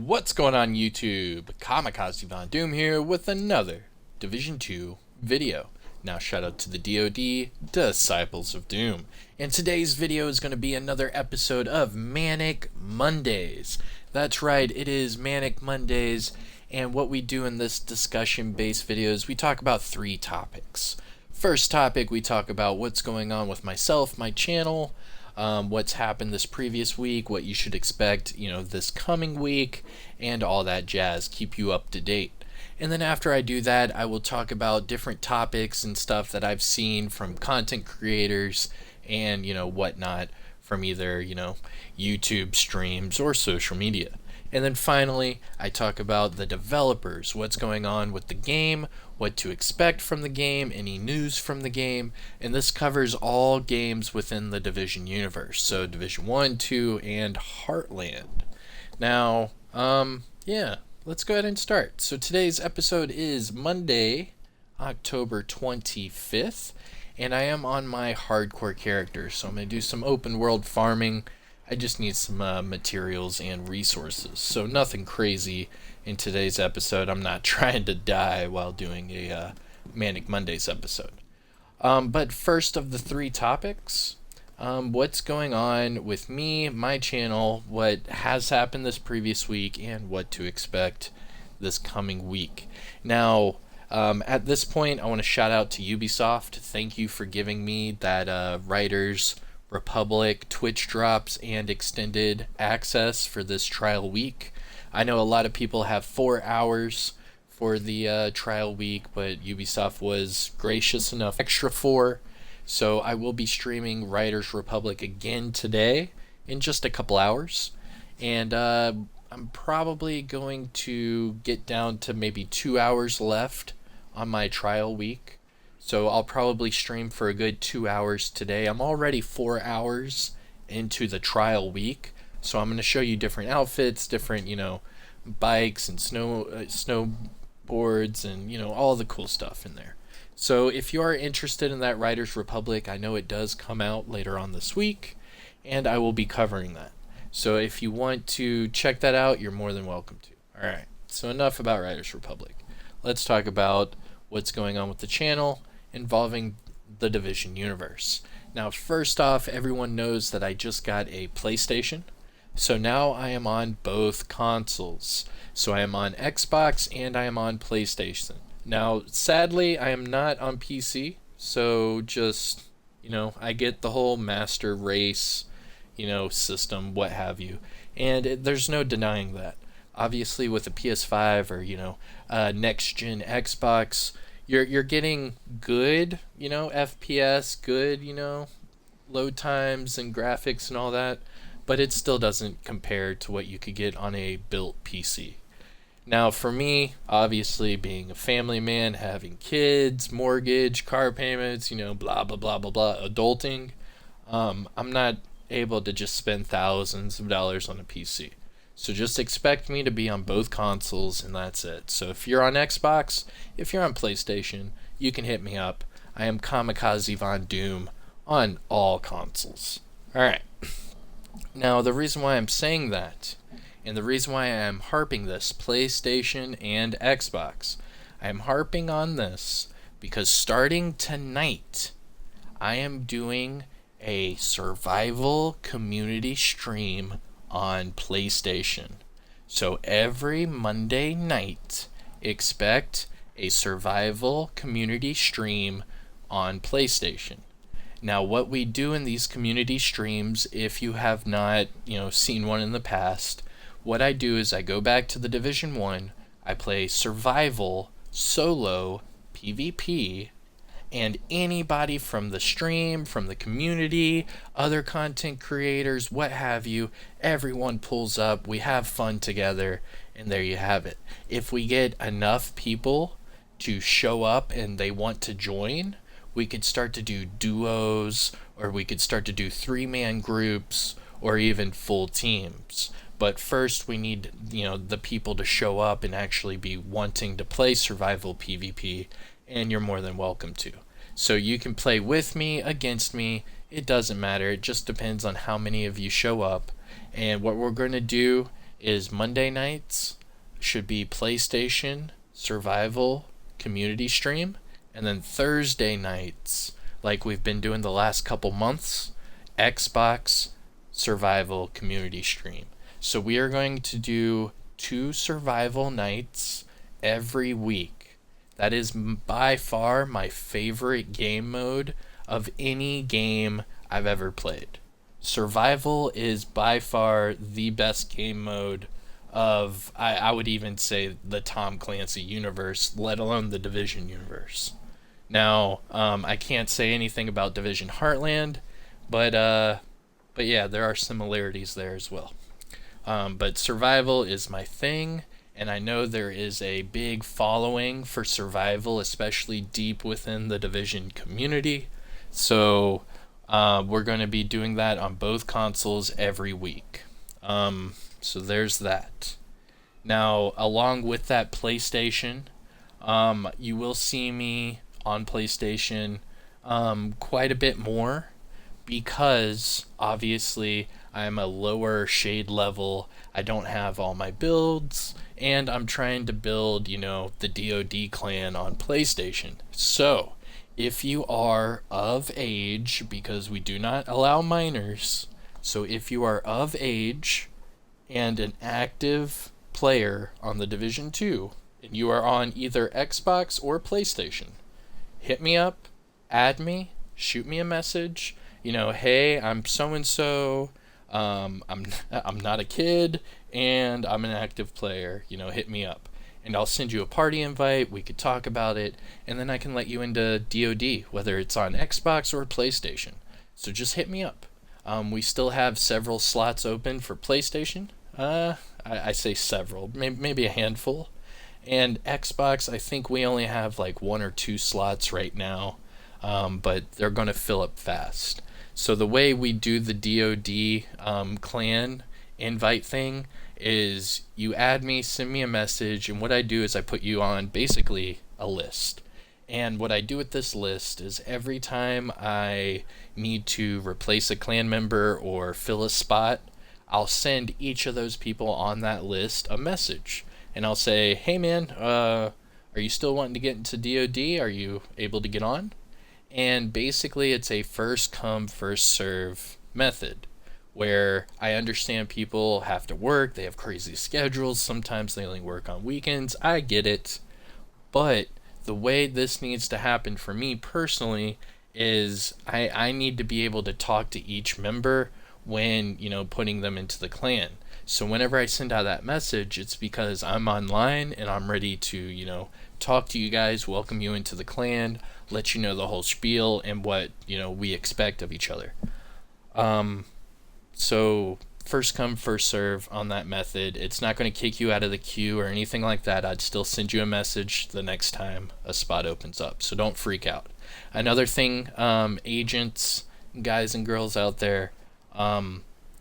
What's going on YouTube? Kamikazevondoom here with another Division 2 video. Now shout out to the DoD, Disciples of Doom. And today's video is going to be another episode of Manic Mondays. That's right, it is Manic Mondays, and what we do in this discussion-based video is we talk about three topics. First topic, we talk about what's going on with myself, my channel, what's happened this previous week, what you should expect, this coming week, and all that jazz. Keep you up to date. And then after I do that, I will talk about different topics and stuff that I've seen from content creators and, whatnot from either, YouTube streams or social media. And then finally, I talk about the developers, what's going on with the game, what to expect from the game, any news from the game, and this covers all games within the Division universe, so Division 1, 2, and Heartland. Now, let's go ahead and start. So today's episode is Monday, October 25th, and I am on my hardcore character, so I'm going to do some open world farming. I just need some materials and resources, so nothing crazy in today's episode. I'm not trying to die while doing a Manic Mondays episode. But first of the three topics, what's going on with me, my channel, what has happened this previous week, and what to expect this coming week. Now, at this point, I want to shout out to Ubisoft. Thank you for giving me that Writers Republic Twitch drops and extended access for this trial week. I know a lot of people have 4 hours for the trial week, but Ubisoft was gracious enough extra 4. So I will be streaming Writers Republic again today in just a couple hours, and I'm probably going to get down to maybe 2 hours left on my trial week. So I'll probably stream for a good 2 hours today. I'm already 4 hours into the trial week, so I'm going to show you different outfits, different, bikes and snowboards and, all the cool stuff in there. So if you are interested in that Writers Republic, I know it does come out later on this week, and I will be covering that. So if you want to check that out, you're more than welcome to. Alright, so enough about Writers Republic. Let's talk about what's going on with the channel involving the Division universe. Now, first off, everyone knows that I just got a PlayStation, so now I am on both consoles. So I am on Xbox and I am on PlayStation. Now, sadly, I am not on PC, so just, I get the whole master race, system, what have you, and there's no denying that. Obviously, with a PS5 or, next-gen Xbox, you're getting good, FPS, good, load times and graphics and all that, but it still doesn't compare to what you could get on a built PC. Now, for me, obviously, being a family man, having kids, mortgage, car payments, blah, blah, blah, blah, blah, adulting, I'm not able to just spend thousands of dollars on a PC. So just expect me to be on both consoles, and that's it. So if you're on Xbox, if you're on PlayStation, you can hit me up. I am Kamikazevondoom on all consoles. Alright. Now, the reason why I'm saying that, and the reason why I am harping this, PlayStation and Xbox, I am harping on this because starting tonight, I am doing a survival community stream on PlayStation. So every Monday night, expect a survival community stream on PlayStation. Now, what we do in these community streams, if you have not, seen one in the past, what I do is I go back to the Division 1, I play survival, solo, PvP, and anybody from the stream, from the community, other content creators, what have you, everyone pulls up, we have fun together, and there you have it. If we get enough people to show up and they want to join, we could start to do duos, or we could start to do 3-man groups, or even full teams. But first we need, the people to show up and actually be wanting to play survival PvP, and you're more than welcome to. So you can play with me, against me, it doesn't matter. It just depends on how many of you show up. And what we're going to do is Monday nights should be PlayStation, Survival, Community Stream, and then Thursday nights, like we've been doing the last couple months, Xbox, Survival, Community Stream. So we are going to do 2 survival nights every week. That is by far my favorite game mode of any game I've ever played. Survival is by far the best game mode of, I would even say, the Tom Clancy universe, let alone the Division universe. Now, I can't say anything about Division Heartland, but yeah, there are similarities there as well. But survival is my thing, and I know there is a big following for survival, especially deep within the Division community. So we're going to be doing that on both consoles every week. So there's that. Now, along with that PlayStation, you will see me on PlayStation quite a bit more, because obviously I'm a lower shade level. I don't have all my builds, and I'm trying to build, the DoD clan on PlayStation. So if you are of age, because we do not allow minors, so if you are of age and an active player on the Division 2, and you are on either Xbox or PlayStation, hit me up, add me, shoot me a message. Hey, I'm so and so. I'm not a kid, and I'm an active player. Hit me up, and I'll send you a party invite. We could talk about it, and then I can let you into DoD, whether it's on Xbox or PlayStation. So just hit me up. We still have several slots open for PlayStation. I say several, maybe a handful, and Xbox, I think we only have like 1 or 2 slots right now, but they're going to fill up fast. So the way we do the DoD clan invite thing is you add me, send me a message, and what I do is I put you on basically a list. And what I do with this list is every time I need to replace a clan member or fill a spot, I'll send each of those people on that list a message. And I'll say, hey man, are you still wanting to get into DoD? Are you able to get on? And basically it's a first come, first serve method, where I understand people have to work, they have crazy schedules, sometimes they only work on weekends, I get it. But the way this needs to happen for me personally is I need to be able to talk to each member when, putting them into the clan. So whenever I send out that message, it's because I'm online and I'm ready to, talk to you guys, welcome you into the clan, let you know the whole spiel and what, we expect of each other. So first come, first serve on that method. It's not going to kick you out of the queue or anything like that. I'd still send you a message the next time a spot opens up. So don't freak out. Another thing, agents, guys and girls out there,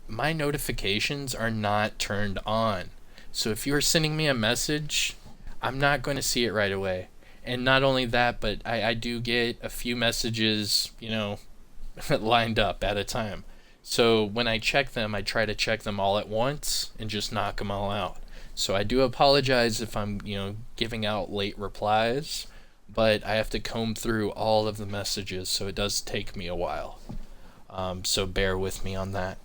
my notifications are not turned on. So if you're sending me a message, I'm not going to see it right away. And not only that, but I do get a few messages, lined up at a time. So when I check them, I try to check them all at once and just knock them all out. So I do apologize if I'm, giving out late replies, but I have to comb through all of the messages, so it does take me a while. So bear with me on that.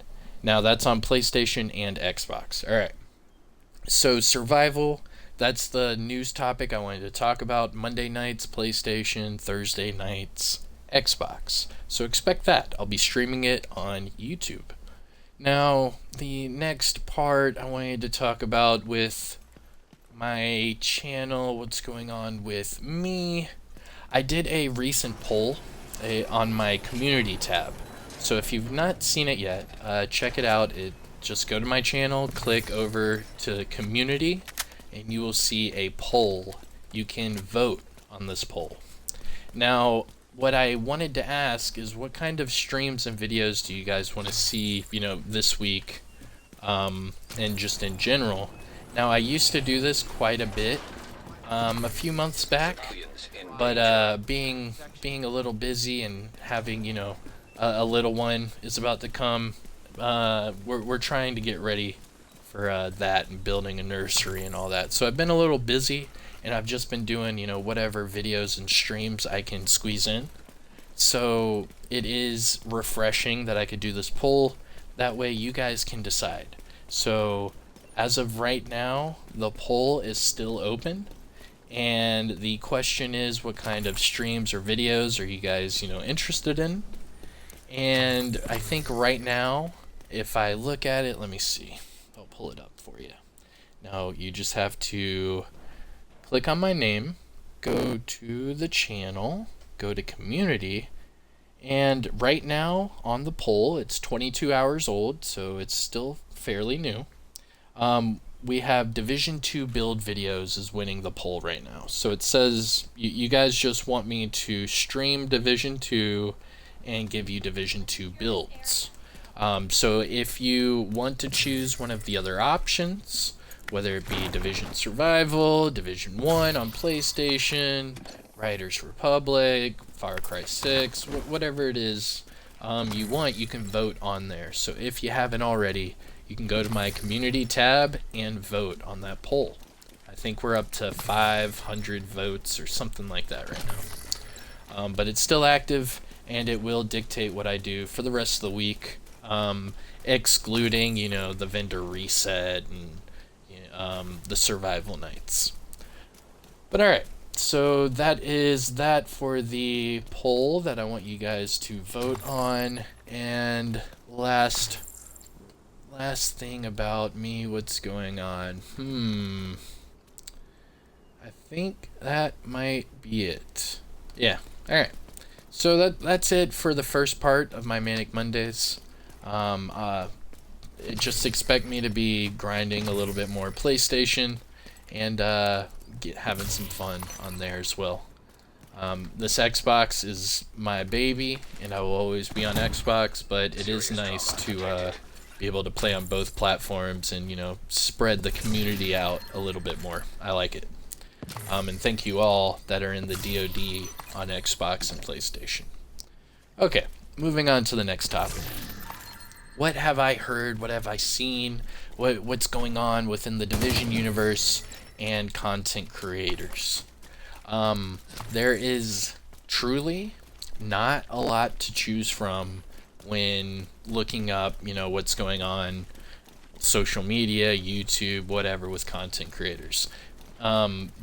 Now that's on PlayStation and Xbox. All right. So survival, that's the news topic I wanted to talk about. Monday nights, PlayStation, Thursday nights, Xbox. So expect that. I'll be streaming it on YouTube. Now, the next part I wanted to talk about with my channel, what's going on with me. I did a recent poll on my community tab. So if you've not seen it yet, check it out. Just go to my channel, click over to community, and you will see a poll. You can vote on this poll. Now, what I wanted to ask is what kind of streams and videos do you guys want to see, this week, and just in general. Now, I used to do this quite a bit, a few months back, but being a little busy and having, a little one is about to come, we're trying to get ready for that and building a nursery and all that. So I've been a little busy, and I've just been doing, whatever videos and streams I can squeeze in. So it is refreshing that I could do this poll. That way you guys can decide. So as of right now, the poll is still open. And the question is, what kind of streams or videos are you guys, interested in? And I think right now, if I look at it, let me see. I'll pull it up for you. Now, you just have to click on my name, go to the channel, go to community, and right now on the poll, it's 22 hours old, so it's still fairly new. We have Division 2 build videos is winning the poll right now. So it says you guys just want me to stream Division 2 and give you Division 2 builds. So if you want to choose one of the other options, whether it be Division Survival, Division 1 on PlayStation, Riders Republic, Far Cry 6, whatever it is you want, you can vote on there. So if you haven't already, you can go to my community tab and vote on that poll. I think we're up to 500 votes or something like that right now. But it's still active, and it will dictate what I do for the rest of the week, excluding, the vendor reset and the survival nights. But alright, so that is that for the poll that I want you guys to vote on. And last thing about me, what's going on? I think that might be it. Yeah, alright. So that's it for the first part of my Manic Mondays. Just expect me to be grinding a little bit more PlayStation and having some fun on there as well. This Xbox is my baby, and I will always be on Xbox, but it is nice to be able to play on both platforms and, spread the community out a little bit more. I like it. And thank you all that are in the DoD on Xbox and PlayStation. Okay, moving on to the next topic. What have I heard? What have I seen? What's going on within the Division universe and content creators? There is truly not a lot to choose from when looking up, what's going on social media, YouTube, whatever, with content creators,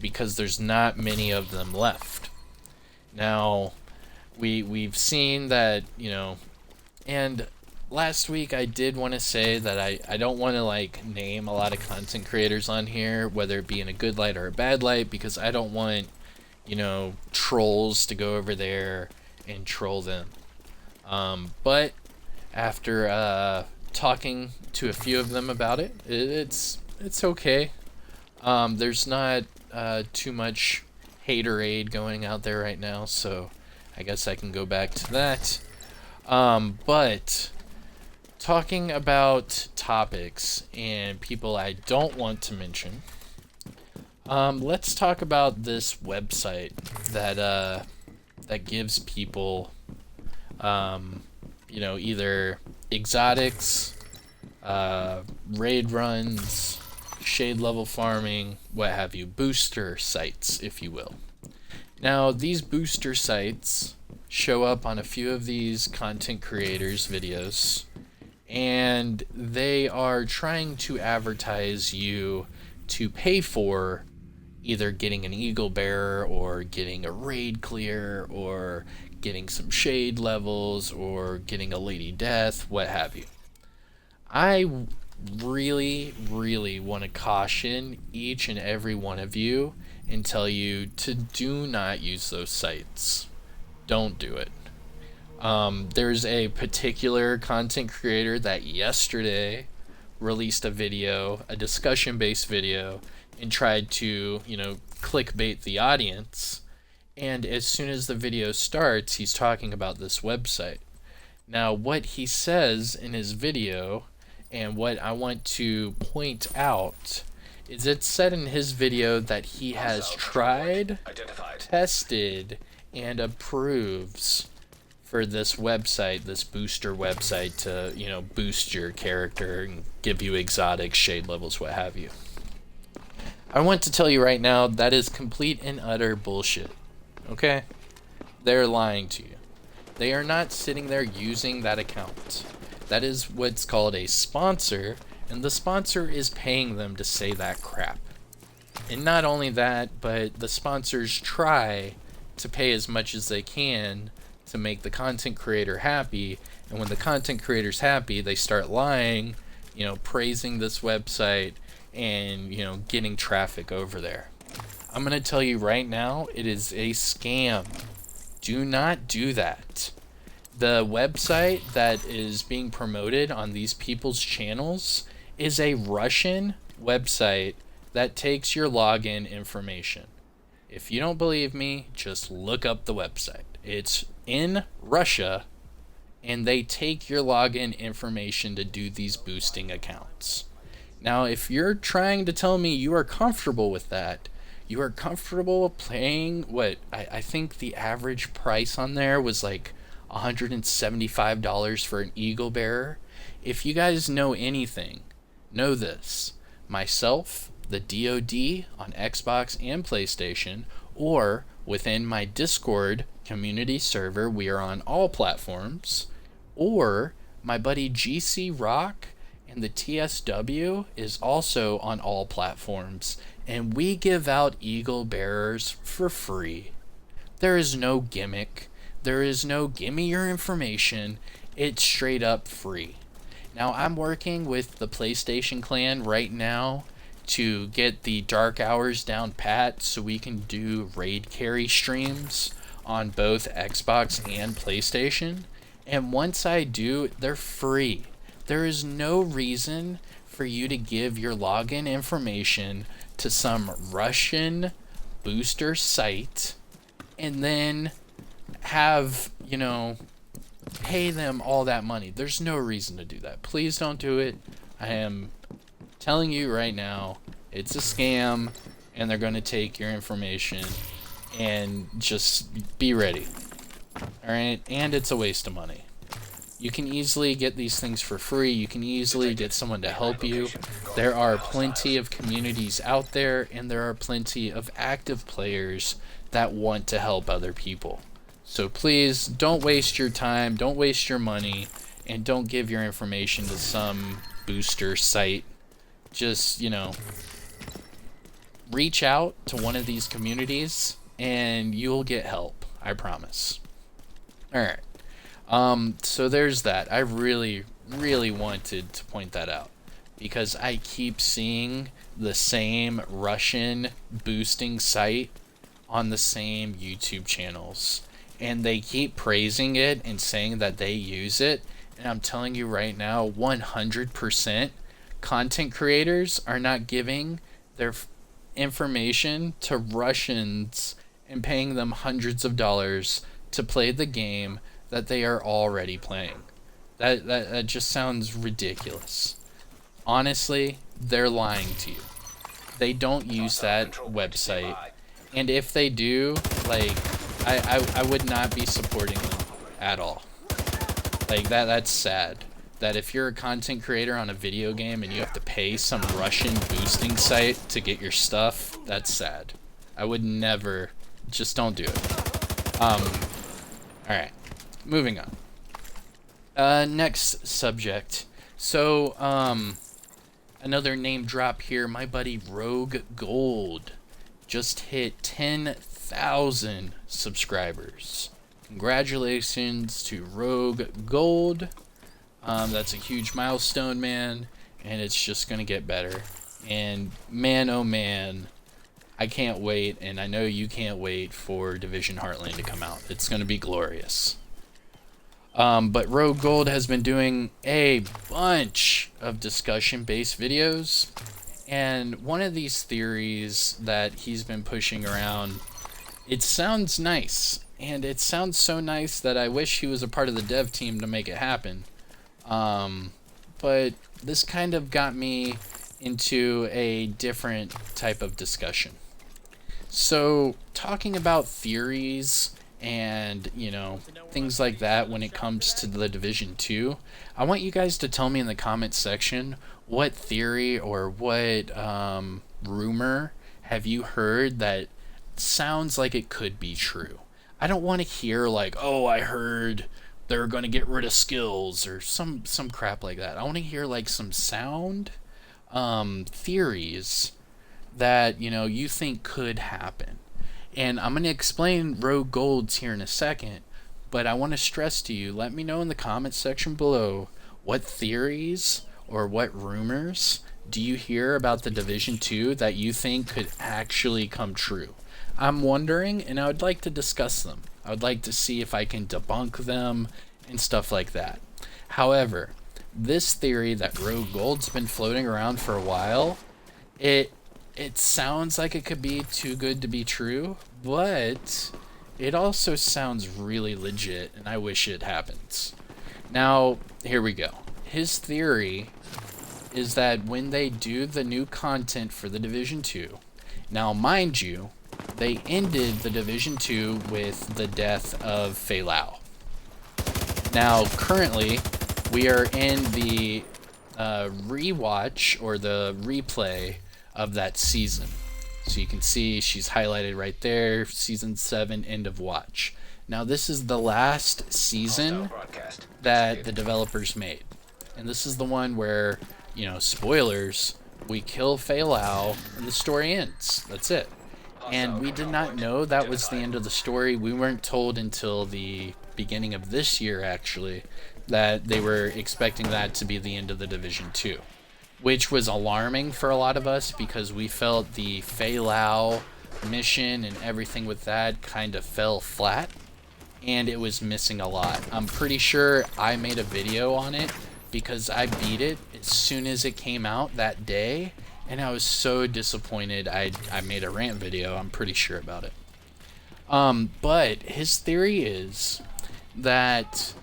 because there's not many of them left. Now, we've seen that, and last week I did want to say that I don't want to name a lot of content creators on here, whether it be in a good light or a bad light, because I don't want, trolls to go over there and troll them. But after talking to a few of them about it, it's okay. There's not too much haterade going out there right now, so I guess I can go back to that. But talking about topics and people I don't want to mention, let's talk about this website that gives people either exotics, raid runs, shade level farming, what have you, booster sites, if you will. Now, these booster sites show up on a few of these content creators' videos, and they are trying to advertise you to pay for either getting an eagle bearer or getting a raid clear or getting some shade levels or getting a lady death, what have you. I really, really want to caution each and every one of you and tell you to do not use those sites. Don't do it. There's a particular content creator that yesterday released a video, a discussion-based video, and tried to, clickbait the audience. And as soon as the video starts, he's talking about this website. Now, what he says in his video, and what I want to point out, is it said in his video that he has tried, tested, and approves for this website, this booster website, to, you know, boost your character and give you exotic shade levels, what have you. I want to tell you right now, that is complete and utter bullshit. Okay? They're lying to you. They are not sitting there using that account. That is what's called a sponsor, and the sponsor is paying them to say that crap. And not only that, but the sponsors try to pay as much as they can to make the content creator happy, and when the content creator's happy, they start lying, you know, praising this website and, you know, getting traffic over there. I'm going to tell you right now, it is a scam. Do not do that. The website that is being promoted on these people's channels is a Russian website that takes your login information. If you don't believe me, just look up the website. It's in Russia, and they take your login information to do these boosting accounts. Now, if you're trying to tell me you are comfortable with that, you are comfortable paying what I think the average price on there was like $175 for an Eagle Bearer. If you guys know anything, know this. Myself, the DoD on Xbox and PlayStation, or within my Discord community server, we are on all platforms, or my buddy GC Rock and the TSW is also on all platforms, and we give out Eagle Bearers for free. There is no gimmick. There is no gimme your information. It's straight up free. Now, I'm working with the PlayStation clan right now to get the dark hours down pat so we can do raid carry streams on both Xbox and PlayStation. And once I do, they're free. There is no reason for you to give your login information to some Russian booster site and then have, you know, pay them all that money. There's no reason to do that. Please don't do it. I am telling you right now, it's a scam, and they're going to take your information, and just be ready. Alright? And it's a waste of money. You can easily get these things for free. You can easily get someone to help you. There are plenty of communities out there, and there are plenty of active players that want to help other people. So please, don't waste your time, don't waste your money, and don't give your information to some booster site. Just, you know, reach out to one of these communities, and you'll get help. I promise. Alright. So there's that. I really wanted to point that out, because I keep seeing the same Russian boosting site on the same YouTube channels, and they keep praising it and saying that they use it, and I'm telling you right now, 100% content creators are not giving their information to Russians and paying them hundreds of dollars to play the game that they are already playing. That just sounds ridiculous. Honestly, they're lying to you. They don't use that website, and if they do, like, I would not be supporting them at all. Like, that's sad. That if you're a content creator on a video game and you have to pay some Russian boosting site to get your stuff, that's sad. I would never, just don't do it. Alright. Moving on. Next subject. So, another name drop here. My buddy Rogue Gold just hit 10,000 subscribers. Congratulations to Rogue Gold. That's a huge milestone, man, and it's just gonna get better. And man, oh man, I can't wait, and I know you can't wait for Division Heartland to come out. It's gonna be glorious. But Rogue Gold has been doing a bunch of discussion-based videos, and one of these theories that he's been pushing around, it sounds nice, and it sounds so nice that I wish he was a part of the dev team to make it happen. But this kind of got me into a different type of discussion. So, talking about theories and, things like that when it comes to the Division 2. I want you guys to tell me in the comments section what theory or what rumor have you heard that sounds like it could be true. I don't want to hear like, oh, I heard they're going to get rid of skills or some crap like that. I want to hear like some sound theories that you think could happen. And I'm going to explain Rogue Golds here in a second, but I want to stress to you, let me know in the comments section below what theories or what rumors do you hear about the Division 2 that you think could actually come true. I'm wondering, and I would like to discuss them. I would like to see if I can debunk them and stuff like that. However, this theory that Rogue Gold's been floating around for a while, it sounds like it could be too good to be true, but it also sounds really legit, and I wish it happens. Now, here we go. His theory is that when they do the new content for the Division 2, now mind you, they ended the Division 2 with the death of Fei Lao. Now, currently, we are in the rewatch or the replay of that season. So you can see she's highlighted right there, Season 7, End of Watch. Now, this is the last season that the developers made. And this is the one where, spoilers, we kill Fei Lao and the story ends. That's it. And we did not know that was the end of the story. We weren't told until the beginning of this year, actually, that they were expecting that to be the end of the Division 2. Which was alarming for a lot of us because we felt the Fei Lao mission and everything with that kind of fell flat. And it was missing a lot. I'm pretty sure I made a video on it because I beat it as soon as it came out that day. And I was so disappointed. I made a rant video, I'm pretty sure about it. But his theory is that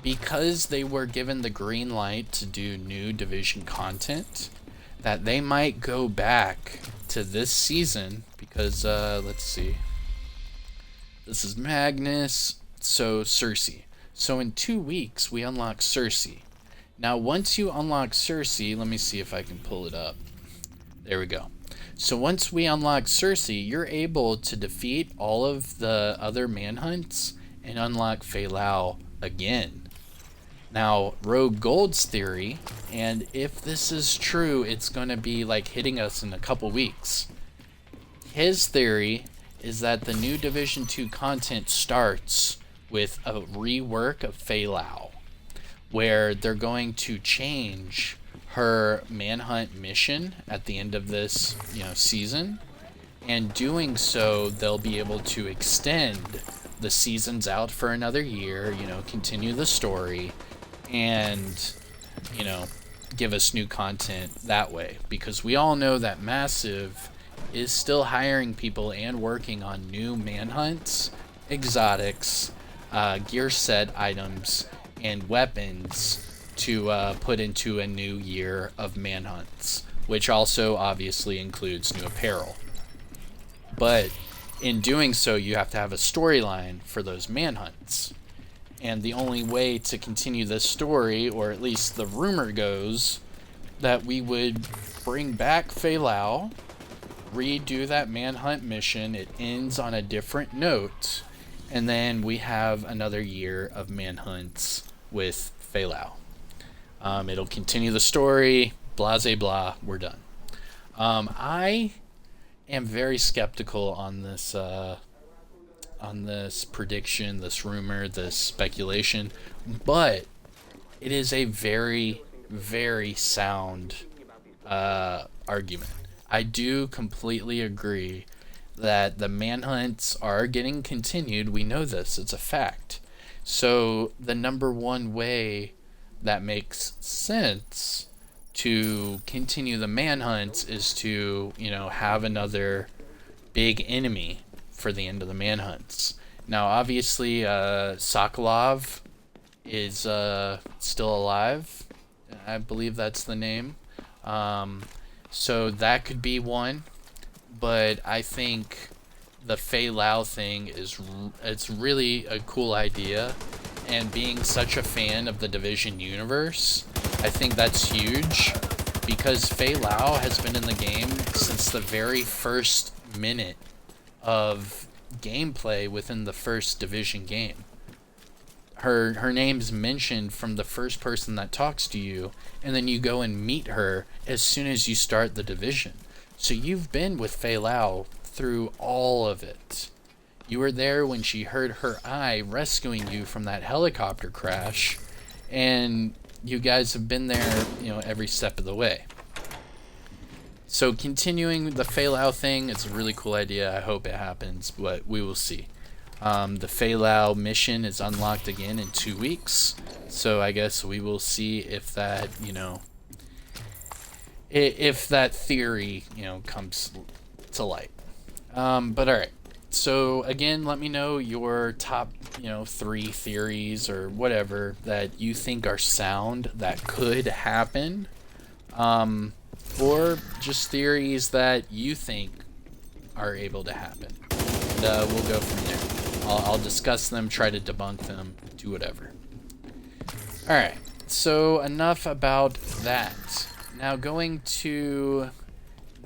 because they were given the green light to do new Division content, that they might go back to this season because, let's see. This is Magnus, so Cersei. So in 2 weeks, we unlock Cersei. Now, once you unlock Cersei, let me see if I can pull it up. There we go. So once we unlock Cersei, you're able to defeat all of the other manhunts and unlock Fei Lao again. Now, Rogue Gold's theory, and if this is true, it's going to be like hitting us in a couple weeks. His theory is that the new Division 2 content starts with a rework of Fei Lao, where they're going to change her manhunt mission at the end of this, season. And doing so, they'll be able to extend the seasons out for another year, continue the story, and, give us new content that way. Because we all know that Massive is still hiring people and working on new manhunts, exotics, gear set items, and weapons to put into a new year of manhunts, which also obviously includes new apparel. But in doing so, you have to have a storyline for those manhunts. And the only way to continue this story, or at least the rumor goes, that we would bring back Fei Lao, redo that manhunt mission, it ends on a different note, and then we have another year of manhunts with Fei Lao. It'll continue the story, blah, blah, we're done. I am very skeptical on this prediction, this rumor, this speculation, but it is a very, very sound argument. I do completely agree that the manhunts are getting continued. We know this, it's a fact. So the number one way that makes sense to continue the manhunts is to, have another big enemy for the end of the manhunts. Now, obviously, Sokolov is still alive. I believe that's the name. So that could be one. But I think the Fei Lao thing it's really a cool idea, and being such a fan of the Division universe, I think that's huge, because Fei Lao has been in the game since the very first minute of gameplay within the first Division game. Her name's mentioned from the first person that talks to you, and then you go and meet her as soon as you start the Division. So you've been with Fei Lao through all of it. You were there when she hurt her eye rescuing you from that helicopter crash, and you guys have been there, every step of the way. So continuing the Fei Lao thing, it's a really cool idea. I hope it happens, but we will see. The Fei Lao mission is unlocked again in 2 weeks, so I guess we will see if that, if that theory, comes to light. But alright, so again, let me know your top, 3 theories or whatever that you think are sound that could happen, or just theories that you think are able to happen. And we'll go from there. I'll discuss them, try to debunk them, do whatever. Alright, so enough about that. Now going to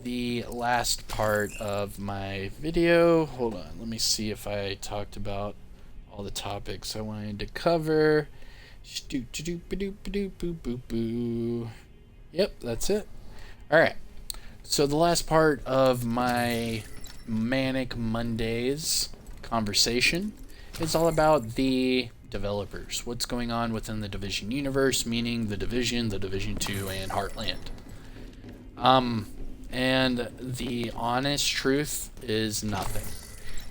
the last part of my video. Hold on, let me see if I talked about all the topics I wanted to cover. Yep, that's it. Alright, so the last part of my Manic Mondays conversation is all about the developers. What's going on within the Division universe, meaning the Division 2, and Heartland. And the honest truth is nothing.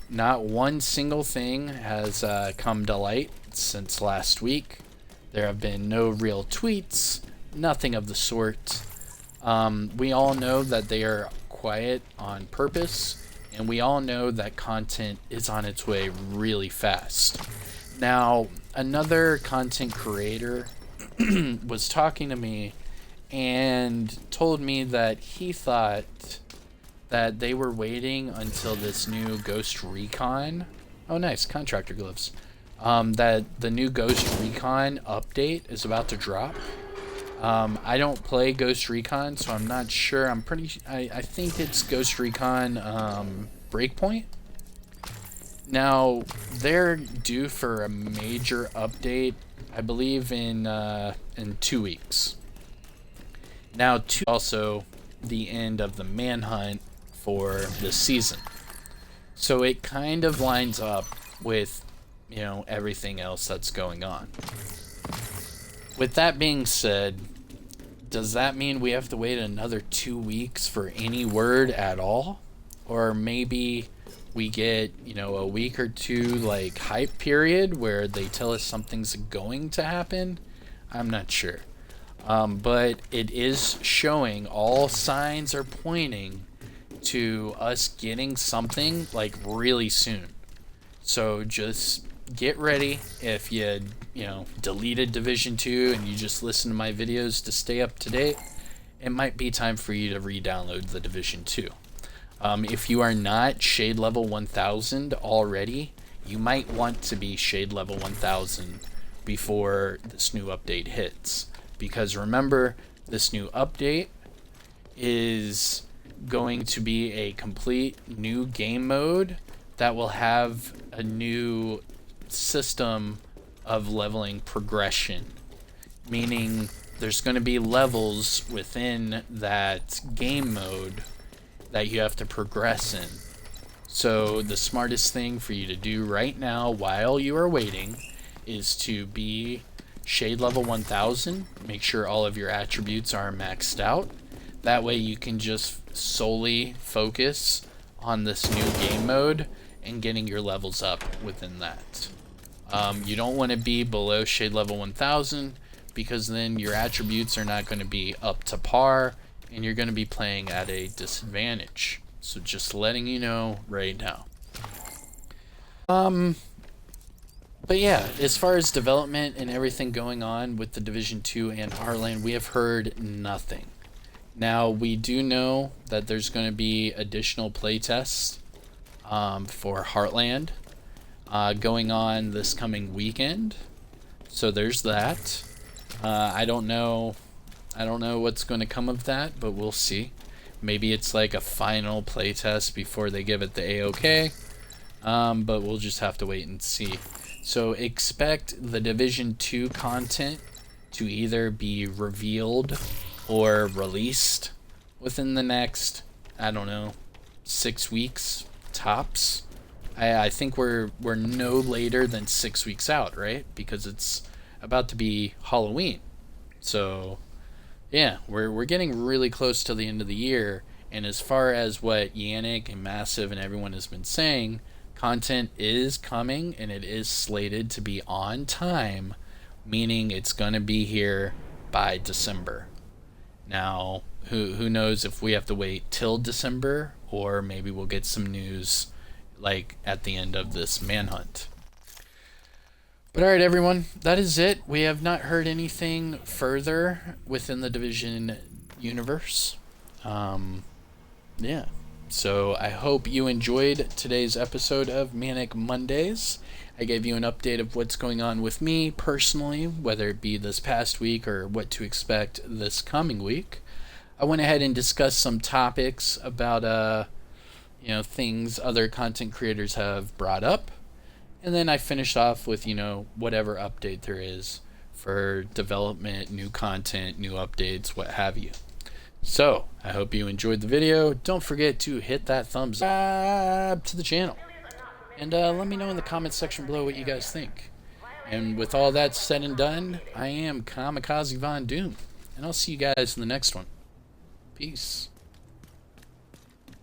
Not one single thing has come to light since last week. There have been no real tweets, nothing of the sort. We all know that they are quiet on purpose, and we all know that content is on its way really fast. Now, another content creator was talking to me and told me that he thought that they were waiting until this new Ghost Recon. Oh, nice, contractor gloves. That the new Ghost Recon update is about to drop. I don't play Ghost Recon, so I'm not sure. I think it's Ghost Recon Breakpoint. Now, they're due for a major update, I believe, in 2 weeks. Now, also the end of the manhunt for this season. So it kind of lines up with, everything else that's going on. With that being said, does that mean we have to wait another 2 weeks for any word at all? Or maybe we get, a week or two, hype period where they tell us something's going to happen? I'm not sure. But it is showing, all signs are pointing to us getting something, really soon. So just get ready. If you deleted Division 2 and you just listen to my videos to stay up to date, it might be time for you to re-download the Division 2. If you are not Shade Level 1000 already, you might want to be Shade Level 1000 before this new update hits. Because remember, this new update is going to be a complete new game mode that will have a new system of leveling progression. Meaning there's going to be levels within that game mode that you have to progress in. So the smartest thing for you to do right now while you are waiting is to be Shade Level 1000. Make sure all of your attributes are maxed out. That way you can just solely focus on this new game mode and getting your levels up within that. You don't want to be below Shade Level 1000 because then your attributes are not going to be up to par and you're going to be playing at a disadvantage. So just letting you know right now. But yeah, as far as development and everything going on with the Division 2 and Heartland, we have heard nothing. Now, we do know that there's going to be additional playtests for Heartland going on this coming weekend. So there's that. I don't know what's going to come of that, but we'll see. Maybe it's like a final playtest before they give it the A-OK. But we'll just have to wait and see. So expect the Division 2 content to either be revealed or released within the next, I don't know, 6 weeks tops. I think we're no later than 6 weeks out, right? Because it's about to be Halloween. So yeah, we're getting really close to the end of the year, and as far as what Yannick and Massive and everyone has been saying, content is coming and it is slated to be on time, meaning it's going to be here by December. Now, who knows if we have to wait till December, or maybe we'll get some news like at the end of this manhunt. But alright everyone, that is it. We have not heard anything further within the Division universe. Yeah. So I hope you enjoyed today's episode of Manic Mondays. I gave you an update of what's going on with me personally, whether it be this past week or what to expect this coming week. I went ahead and discussed some topics about things other content creators have brought up. And then I finished off with, whatever update there is for development, new content, new updates, what have you. So, I hope you enjoyed the video. Don't forget to hit that thumbs up to the channel. And let me know in the comments section below what you guys think. And with all that said and done, I am Kamikazevondoom. And I'll see you guys in the next one. Peace.